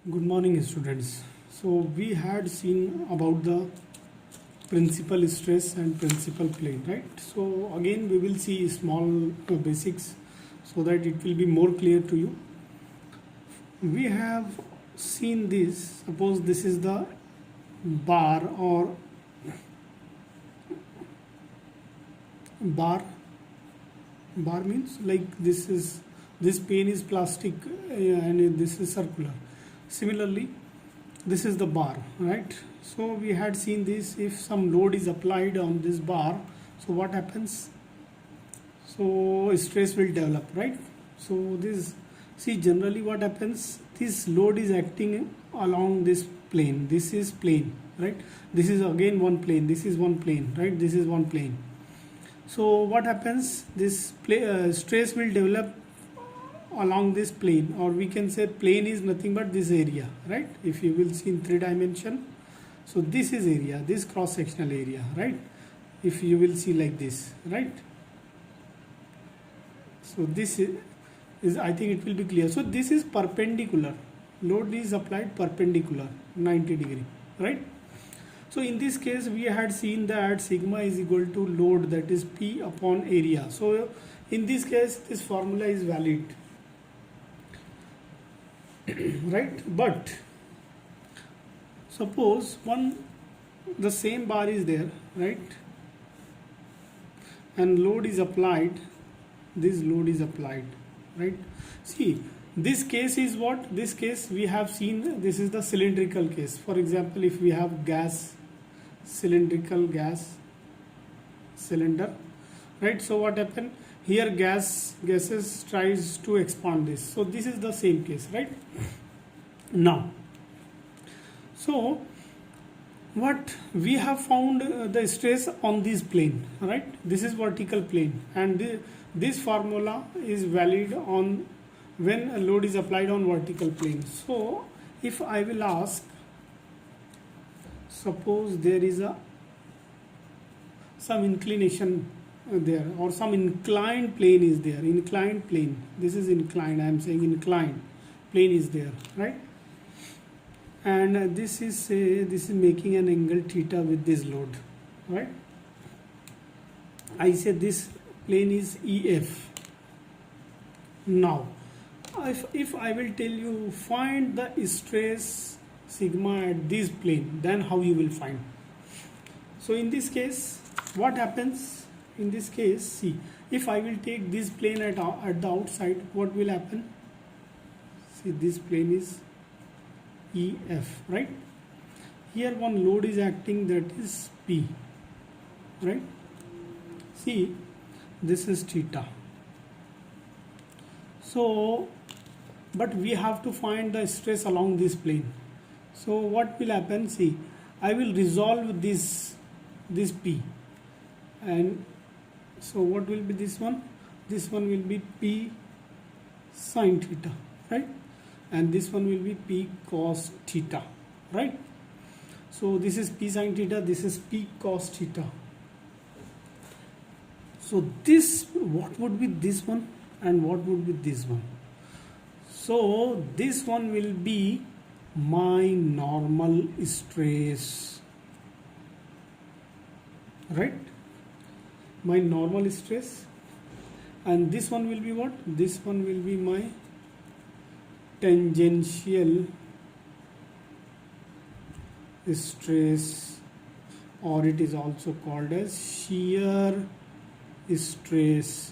Good morning, students. So we had seen about the principal stress and principal plane, right? So again we will see small basics so that it will be more clear to you. We have seen this. Suppose this is the bar or bar. Bar means like this plane is plastic and this is circular. Similarly, this is the bar, right? So we had seen this. If some load is applied on this bar, so what happens? So stress will develop, right? So this, see, generally what happens, this load is acting along this plane. This is plane, right? This is again one plane, this is one plane, right? This is one plane. So what happens, this stress will develop along this plane, or we can say plane is nothing but this area, right? If you will see in 3 dimension, so this is area, this cross sectional area, right? If you will see like this, right? So this is I think it will be clear. So this is perpendicular, load is applied perpendicular 90 degree, right? So in this case we had seen that sigma is equal to load, that is P upon area. So in this case this formula is valid, right? But suppose the same bar is there, right, and load is applied, this load is applied, right? See, this case is what? This case we have seen, this is the cylindrical case. For example, if we have gas, cylindrical gas cylinder, right? So what happened here, gases tries to expand this. So this is the same case, right? Now, so what we have found, the stress on this plane, right? This is vertical plane, and this formula is valid on when a load is applied on vertical plane. So if I will ask, suppose there is some inclination there, or some inclined plane is there, inclined plane, this is inclined, I am saying inclined plane is there, right? And this is making an angle theta with this load, right? I say this plane is EF. Now if I will tell you find the stress sigma at this plane, then how you will find? So in this case what happens? In this case, see, if I will take this plane at the outside, what will happen? See, this plane is EF, right? Here one load is acting, that is P, right? See, this is theta. So but we have to find the stress along this plane. So what will happen? See, I will resolve this P, and so what will be this one? This one will be P sine theta, right? And this one will be P cos theta, right? So this is P sine theta, this is P cos theta. So this, what would be this one and what would be this one? So this one will be my normal stress, right? My normal stress. And this one will be what? This one will be my tangential stress, or it is also called as shear stress,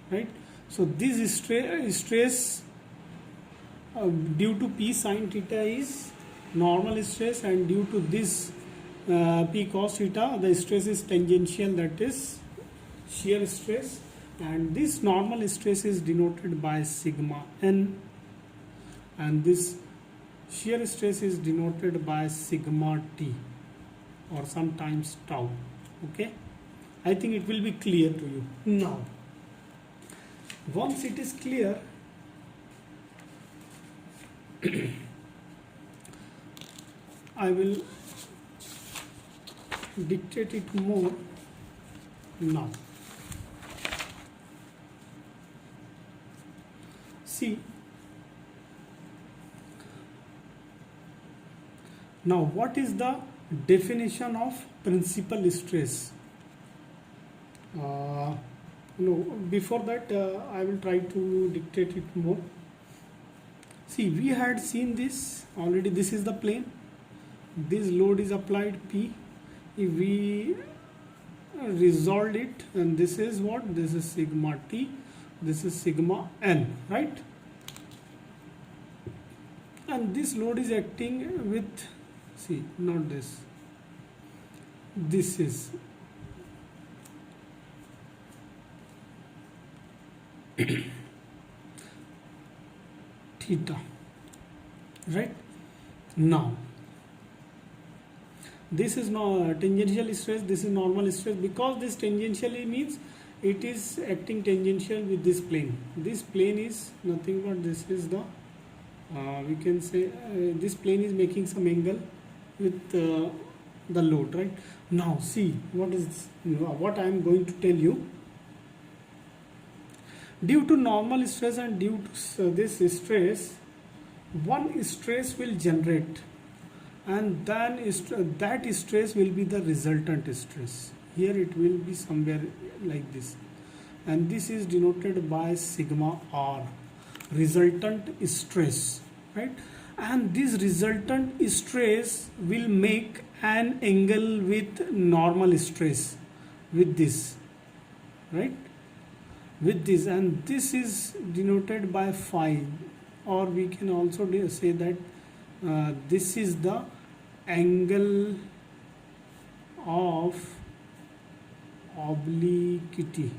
right? So this stress due to P sine theta is normal stress, and due to this P cos theta, the stress is tangential, that is shear stress, and this normal stress is denoted by sigma n, and this shear stress is denoted by sigma t, or sometimes tau. Okay, I think it will be clear to you now. Once it is clear, I will dictate it more now. See, Now, what is the definition of principal stress? No, before that, I will try to dictate it more. See, we had seen this already. This is the plane. This load is applied P. If we resolve it, and this is what? This is sigma T. This is sigma N, right? And this load is acting with, see, not this. This is theta, right? Now, this is no tangential stress, this is normal stress, because this tangentially means it is acting tangential with this plane. This plane is nothing but this is the we can say this plane is making some angle with the load, right? Now see what I am going to tell you. Due to normal stress and due to this stress, one stress will generate, and then that stress will be the resultant stress. Here it will be somewhere like this, and this is denoted by sigma R, resultant stress, right? And this resultant stress will make an angle with normal stress, with this, right? With this, and this is denoted by phi, or we can also say that this is the angle of obliquity.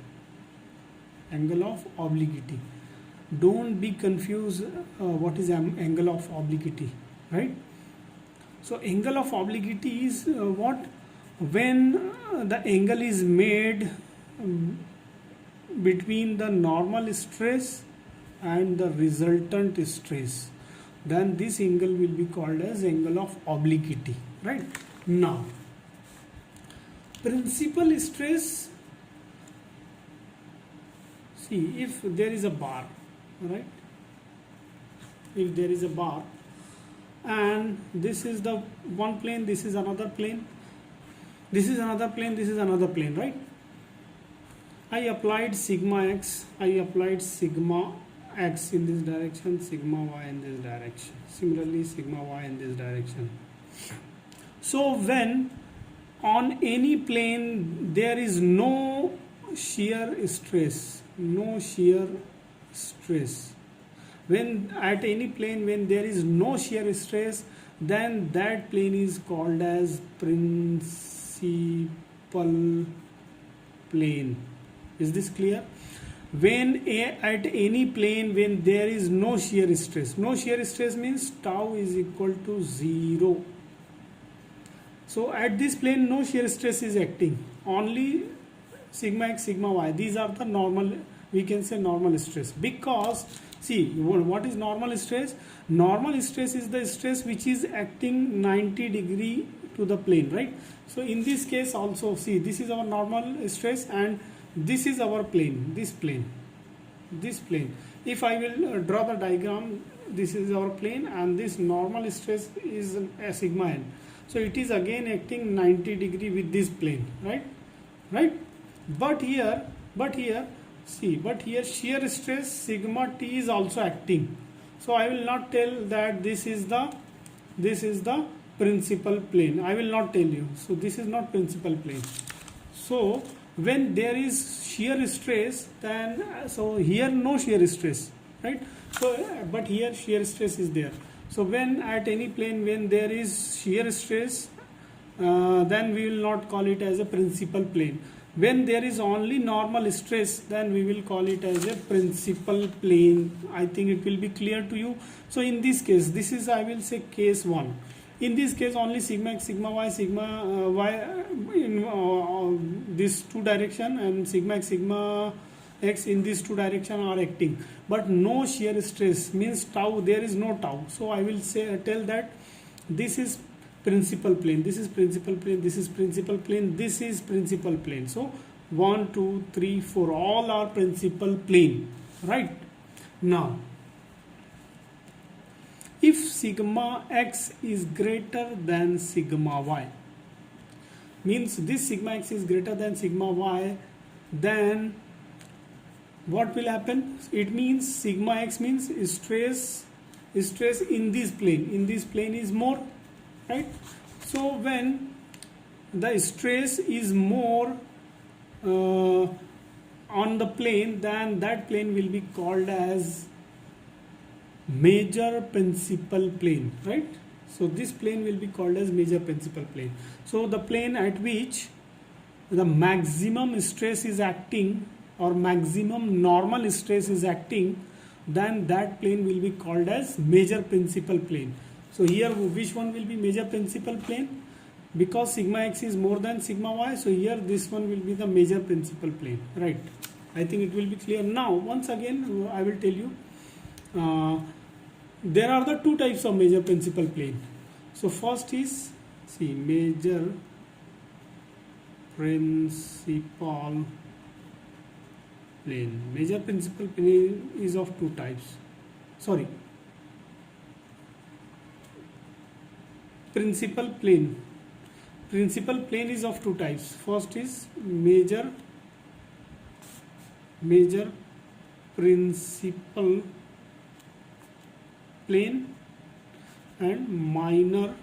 Angle of obliquity. Don't be confused what is angle of obliquity, right? So angle of obliquity is what? When the angle is made between the normal stress and the resultant stress, then this angle will be called as angle of obliquity, right? Now, principal stress, see, if there is a bar, right? If there is a bar, and this is the one plane, this is another plane, this is another plane, this is another plane, right? I applied sigma x, I applied sigma x in this direction, sigma y in this direction, similarly sigma y in this direction. So when on any plane there is no shear stress, no shear stress, when at any plane when there is no shear stress, then that plane is called as principal plane. Is this clear? When at any plane when there is no shear stress, no shear stress means tau is equal to 0. So at this plane no shear stress is acting, only sigma x, sigma y, these are the normal, we can say normal stress. Because see, what is normal stress? Normal stress is the stress which is acting 90 degree to the plane, right? So in this case also, see, this is our normal stress and this is our plane, this plane. If I will draw the diagram, this is our plane and this normal stress is a sigma n. So it is again acting 90 degree with this plane, right? But here shear stress sigma t is also acting. So I will not tell that this is the principal plane. I will not tell you. So this is not principal plane. So when there is shear stress, then so here no shear stress, right? So but here shear stress is there. So when at any plane when there is shear stress, then we will not call it as a principal plane. When there is only normal stress, then we will call it as a principal plane. I think it will be clear to you. So in this case, this is, I will say, case 1. In this case, only sigma x, sigma y in this two direction, and sigma x, sigma x in these two direction are acting. But no shear stress means tau, there is no tau. So I will say, tell that this is principal plane, this is principal plane, this is principal plane, this is principal plane. So 1, 2, 3, 4, all are principal plane, right? Now, if sigma x is greater than sigma y, means this sigma x is greater than sigma y, then what will happen? It means sigma x means stress in this plane is more, right? So when the stress is more on the plane, then that plane will be called as major principal plane, right? So this plane will be called as major principal plane. So the plane at which the maximum stress is acting or maximum normal stress is acting, then that plane will be called as major principal plane. So here which one will be major principal plane? Because sigma x is more than sigma y, so here this one will be the major principal plane, right? I think it will be clear. Now once again I will tell you, there are the two types of major principal plane. So first is, see, major principal plane. Major principal plane is of two types. Sorry, principal plane. Principal plane is of two types. First is major principal plane and minor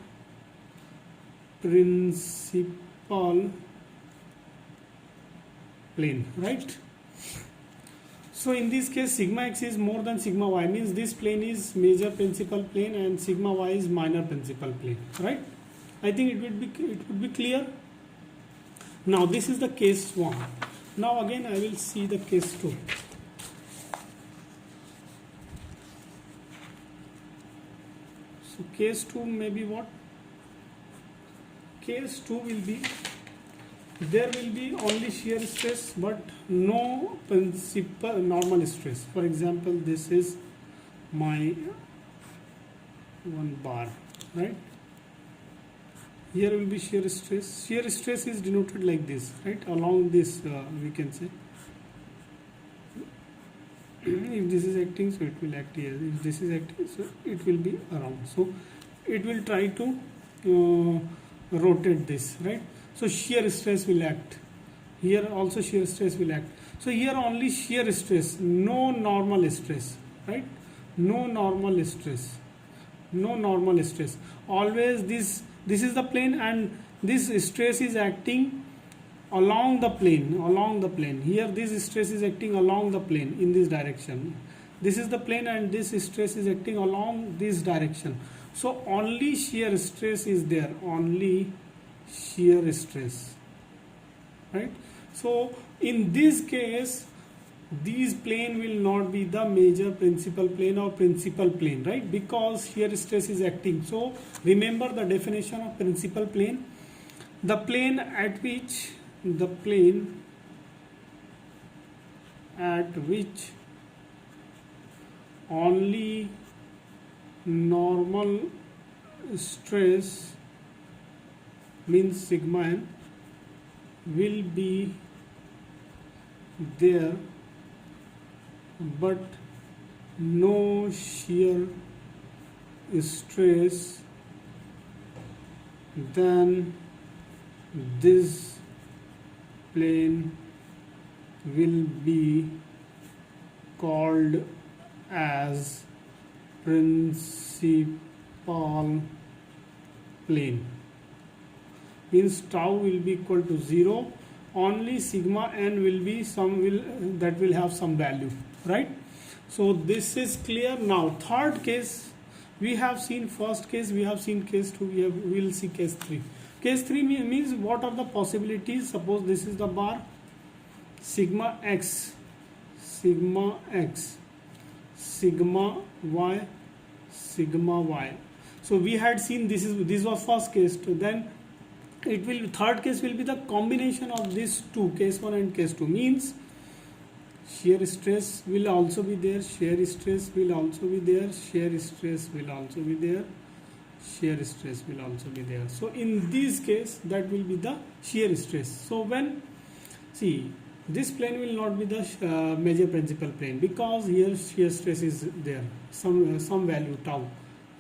principal plane, right? So in this case sigma x is more than sigma y, means this plane is major principal plane and sigma y is minor principal plane, right? I think it would be clear. Now this is the case 1. Now again I will see the case 2. So case 2 may be what? Case 2 will be, there will be only shear stress but no principal normal stress. For example, this is my one bar, right? Here will be shear stress. Shear stress is denoted like this, right? Along this we can say. If this is acting, so it will act here. If this is acting, so it will be around. So it will try to rotate this, right? So shear stress will act. Here also shear stress will act. So here only shear stress, no normal stress, right? No normal stress. No normal stress. Always this is the plane and this stress is acting along the plane. Here this stress is acting along the plane in this direction. This is the plane and this stress is acting along this direction. So only shear stress is there, only shear stress, right? So in this case these plane will not be the major principal plane or principal plane, right? Because shear stress is acting. So remember the definition of principal plane: the plane at which only normal stress, means sigma n, will be there but no shear stress, then this plane will be called as principal plane. Means tau will be equal to 0, only sigma n will be that will have some value, right? So this is clear. Now third case, we have seen first case, we have seen case 2, we will see case 3. Case 3 means what are the possibilities? Suppose this is the bar, sigma x, sigma y, sigma y. So we had seen this was first case 2. Then it will, third case will be the combination of these two, case 1 and case 2, means shear stress will also be there, shear stress will also be there, shear stress will also be there, shear stress will also be there. So in this case that will be the shear stress. So when, see, this plane will not be the major principal plane because here shear stress is there, some value tau,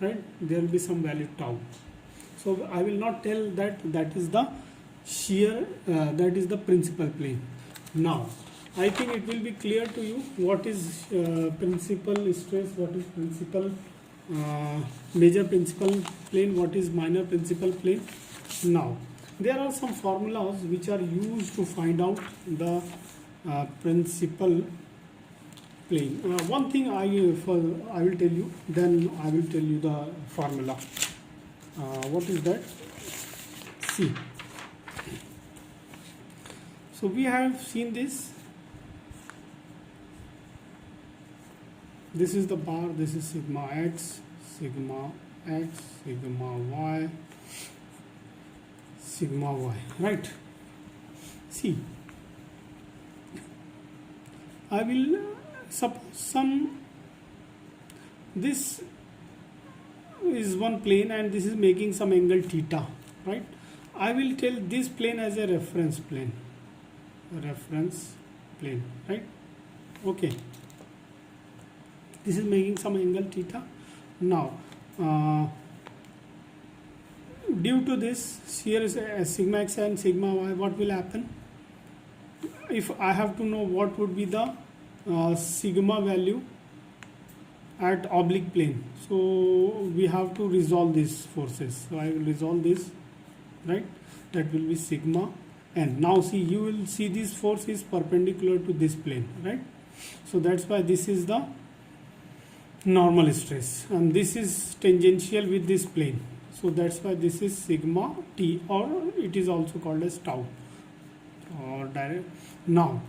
right? There will be some value tau. So I will not tell that that is the shear, that is the principal plane. Now I think it will be clear to you what is principal stress, what is principal major principal plane, what is minor principal plane. Now there are some formulas which are used to find out the principal plane. One thing I will tell you, then I will tell you the formula. What is that? See. So we have seen this. This is the bar. This is sigma x, sigma y, sigma y. Right? See. I will suppose this is one plane and this is making some angle theta, right? I will tell this plane as a reference plane, right? Okay, this is making some angle theta. Now due to this, here is sigma x and sigma y, what will happen? If I have to know what would be the sigma value at oblique plane, so we have to resolve these forces. So I will resolve this, right? That will be sigma n. Now see, you will see this force is perpendicular to this plane, right? So that's why this is the normal stress and this is tangential with this plane. So that's why this is sigma t, or it is also called as tau, or direct. Now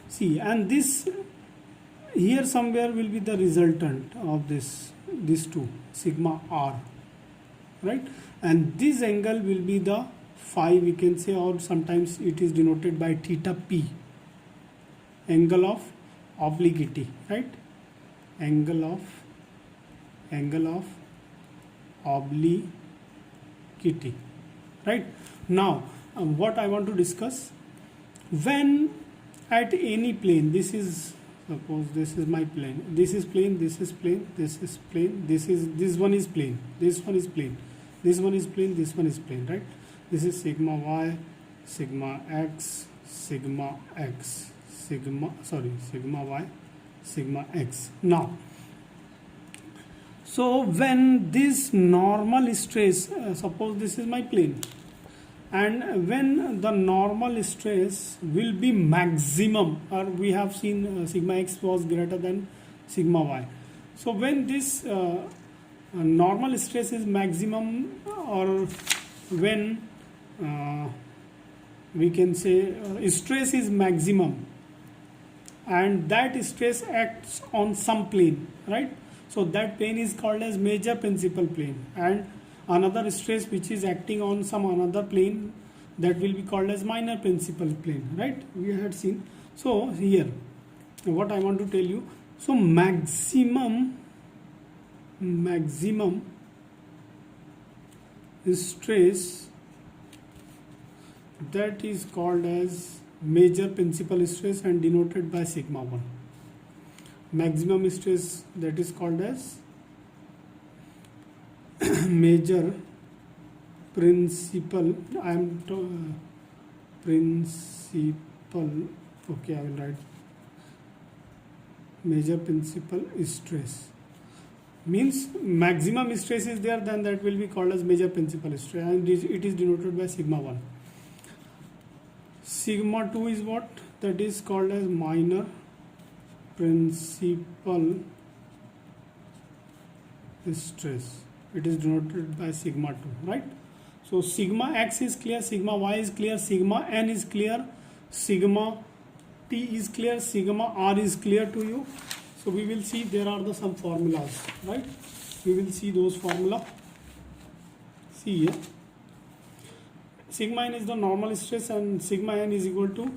see, and this here somewhere will be the resultant of these two, sigma r, right? And this angle will be the phi, we can say, or sometimes it is denoted by theta p, angle of obliquity, right? Angle of obliquity, right? Now what I want to discuss, when at any plane, this is, suppose this is my plane, this is plane, this is plane, this is plane, this one is plane, this one is plane, this one is plane, this one is plane, right? This is sigma y, sigma x, sigma y, sigma x. Now so when this normal stress, suppose this is my plane, and when the normal stress will be maximum, or we have seen sigma x was greater than sigma y. So when this normal stress is maximum, or when we can say stress is maximum, and that stress acts on some plane, right? So that plane is called as major principal plane, and another stress which is acting on some another plane, that will be called as minor principal plane, right? We had seen. So here what I want to tell you, so maximum stress, that is called as major principal stress and denoted by sigma 1. Maximum stress, that is called as major principal, principal, okay, I will write major principal stress. Means maximum stress is there, then that will be called as major principal stress, and it is denoted by sigma 1. Sigma 2 is what? That is called as minor principal stress. It is denoted by sigma 2, right? So sigma x is clear, sigma y is clear, sigma n is clear, sigma t is clear, sigma r is clear to you. So we will see there are some formulas, right? We will see those formula. See here, sigma n is the normal stress and sigma n is equal to,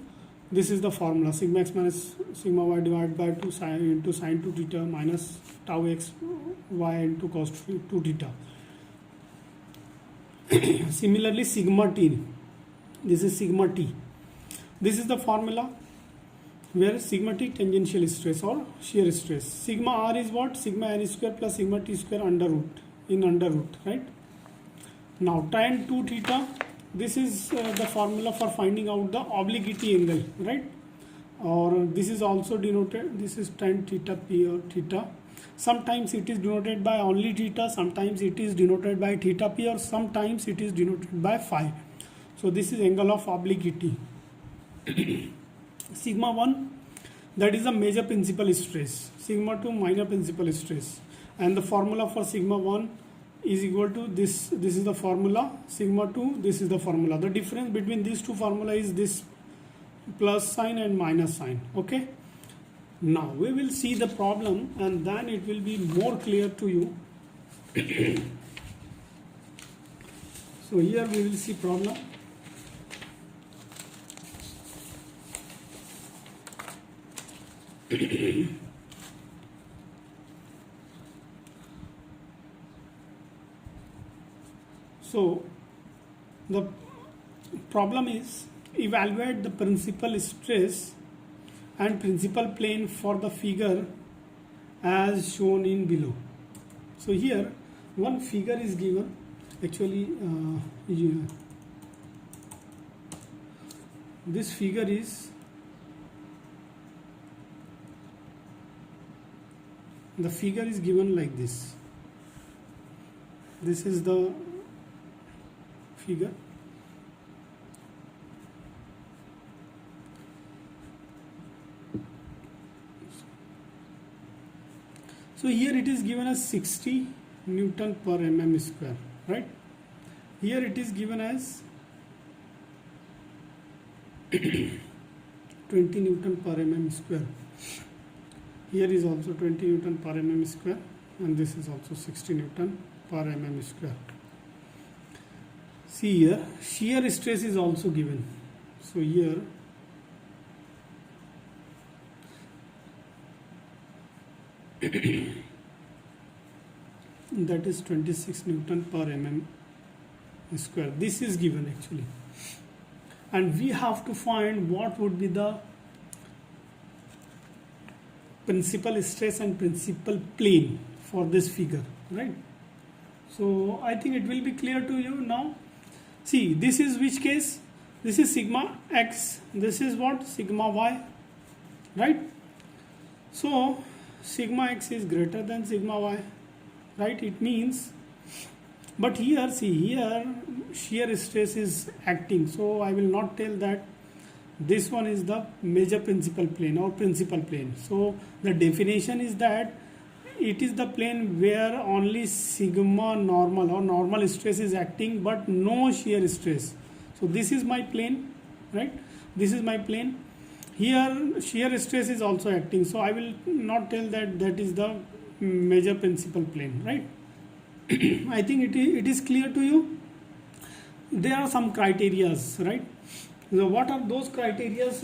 this is the formula, sigma x minus sigma y divided by 2 into sine 2 theta minus tau x y into cos 2 theta. Similarly sigma t, this is sigma t, this is the formula, where sigma t tangential stress or shear stress. Sigma r is what? Sigma r square plus sigma t square under root, in under root, right? Now tan 2 theta, this is the formula for finding out the obliquity angle, right? Or this is also denoted, this is tan theta p or theta. Sometimes it is denoted by only theta, sometimes it is denoted by theta p, or sometimes it is denoted by phi. So this is angle of obliquity. Sigma 1, that is the major principal stress. Sigma 2, minor principal stress. And the formula for sigma 1 is equal to this. This is the formula. Sigma 2, this is the formula. The difference between these two formula is this plus sign and minus sign. Okay. Now we will see the problem and then it will be more clear to you. So here we will see problem. So the problem is evaluate the principal stress and principal plane for the figure as shown in below. So here one figure is given. Actually this figure is, the figure is given like this. This is the figure. So here it is given as 60 Newton per mm square, right? Here it is given as 20 Newton per mm square. Here is also 20 Newton per mm square, and this is also 60 Newton per mm square. See here, shear stress is also given. So here that is 26 Newton per mm square. This is given actually. And we have to find what would be the principal stress and principal plane for this figure, right? So I think it will be clear to you now. See, this is which case? This is sigma x, this is what? Sigma y, right? So sigma x is greater than sigma y, right? It means, but here, see, here shear stress is acting, so I will not tell that this one is the major principal plane or principal plane. So the definition is that it is the plane where only sigma normal or normal stress is acting but no shear stress. So this is my plane, right? This is my plane. Here shear stress is also acting, so I will not tell that that is the major principal plane, right? I think it is clear to you. There are some criterias, right? So what are those criterias?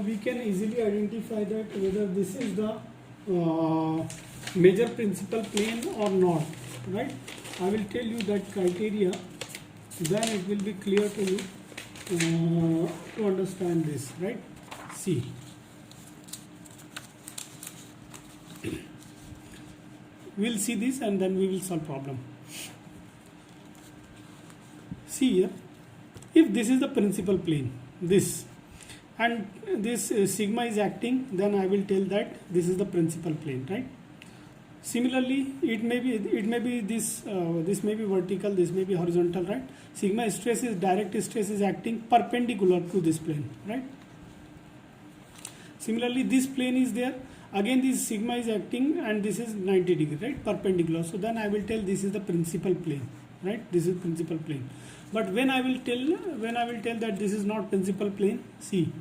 We can easily identify that whether this is the major principal plane or not, right? I will tell you that criteria, then it will be clear to you to understand this, right? See, we'll see this and then we will solve problem. See here, if this is the principal plane, this, and this sigma is acting, then I will tell that this is the principal plane, right? Similarly, it may be this this may be vertical, this may be horizontal, right? Sigma stress is direct stress is acting perpendicular to this plane, right? Similarly, this plane is there. Again, this sigma is acting and this is 90 degree, right? Perpendicular. So then I will tell this is the principal plane, right? This is principal plane. But when I will tell that this is not principal plane, see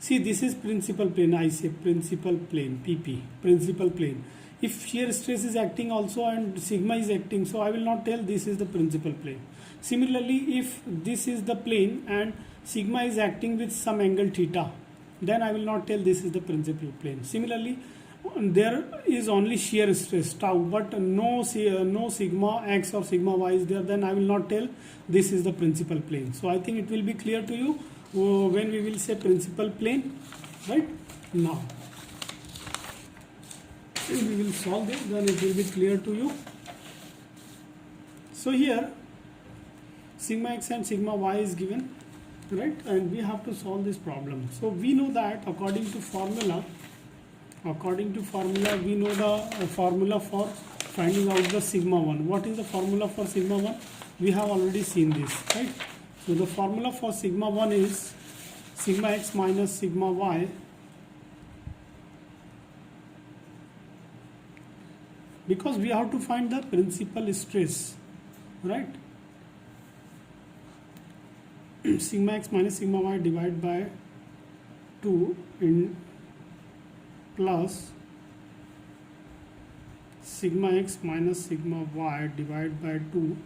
this is principal plane. I say principal plane, PP, principal plane. If shear stress is acting also and sigma is acting, so I will not tell this is the principal plane. Similarly, if this is the plane and sigma is acting with some angle theta, then I will not tell this is the principal plane. Similarly, there is only shear stress tau, but no sigma x or sigma y is there, then I will not tell this is the principal plane. So I think it will be clear to you when we will say principal plane, right? Now we will solve this, then it will be clear to you. So here sigma x and sigma y is given, right, and we have to solve this problem. So we know that according to formula we know the formula for finding out the sigma 1. What is the formula for sigma 1? We have already seen this, right? So the formula for sigma 1 is sigma x minus sigma y because we have to find the principal stress, right? Sigma x minus sigma y divided by 2 in plus sigma x minus sigma y divided by 2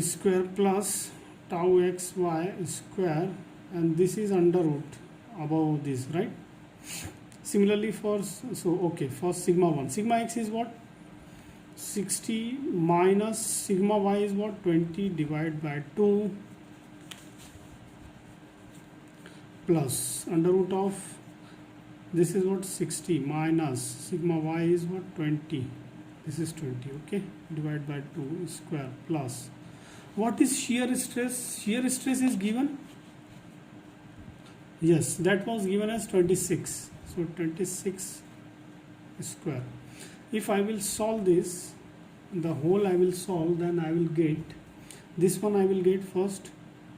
square plus tau x y square, and this is under root above this, right? Similarly for for sigma 1, sigma x is what? 60 minus sigma y is what? 20 divided by 2 plus under root of this is what? 60 minus sigma y is what? 20. This is 20, okay, divided by 2 square plus what is shear stress? Shear stress is given, yes, that was given as 26. So 26 square. If I will solve this, the whole I will solve, then I will get this one. I will get first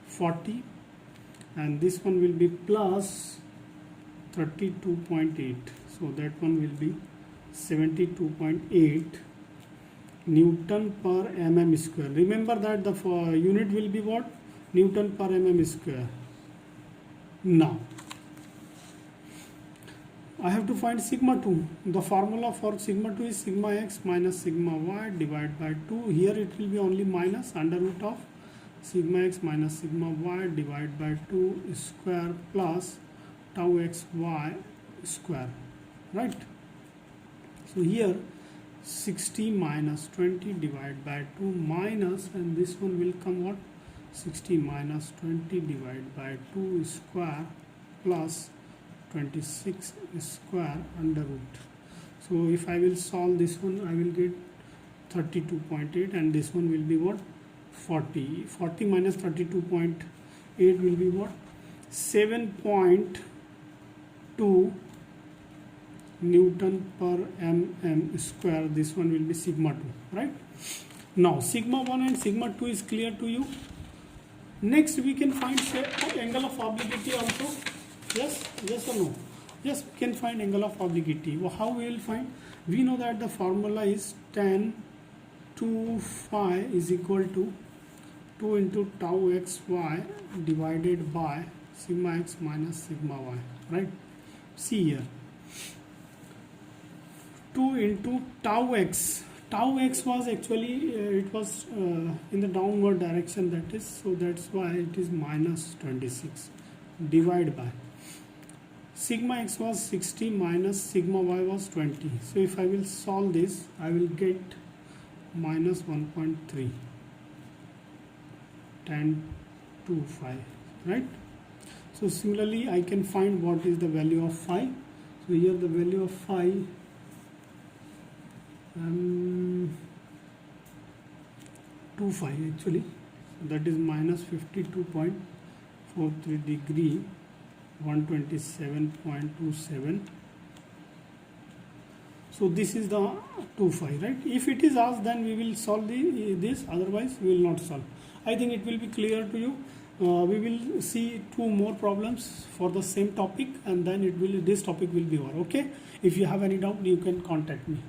40, and this one will be plus 32.8. So that one will be 72.8 Newton per mm square. Remember that the unit will be what? Newton per mm square. Now I have to find sigma 2. The formula for sigma 2 is sigma x minus sigma y divided by 2. Here it will be only minus under root of sigma x minus sigma y divided by 2 square plus tau x y square, right? So here 60 minus 20 divided by 2 minus, and this one will come what? 60 minus 20 divided by 2 square plus 26 square under root. So if I will solve this one, I will get 32.8, and this one will be what? 40. 40 minus 32.8 will be what? 7.2 Newton per mm square. This one will be sigma 2, right? Now sigma 1 and sigma 2 is clear to you. Next we can find angle of obliquity also. Yes or no? Yes, we can find angle of obliquity. Well, how we will find? We know that the formula is tan 2 phi is equal to 2 into tau x y divided by sigma x minus sigma y, right? See here, 2 into tau x. Tau x was actually it was in the downward direction, that is, so that's why it is minus 26 divided by sigma x was 60 minus sigma y was 20. So if I will solve this, I will get minus 1.3 tan 2 phi, right? So similarly I can find what is the value of phi. So here the value of phi 2 phi actually, that is minus 52.43 degree, 127.27. So this is the 2 phi, right? If it is asked, then we will solve this, otherwise we will not solve. I think it will be clear to you. We will see 2 more problems for the same topic, and then this topic will be over. Okay, if you have any doubt, you can contact me.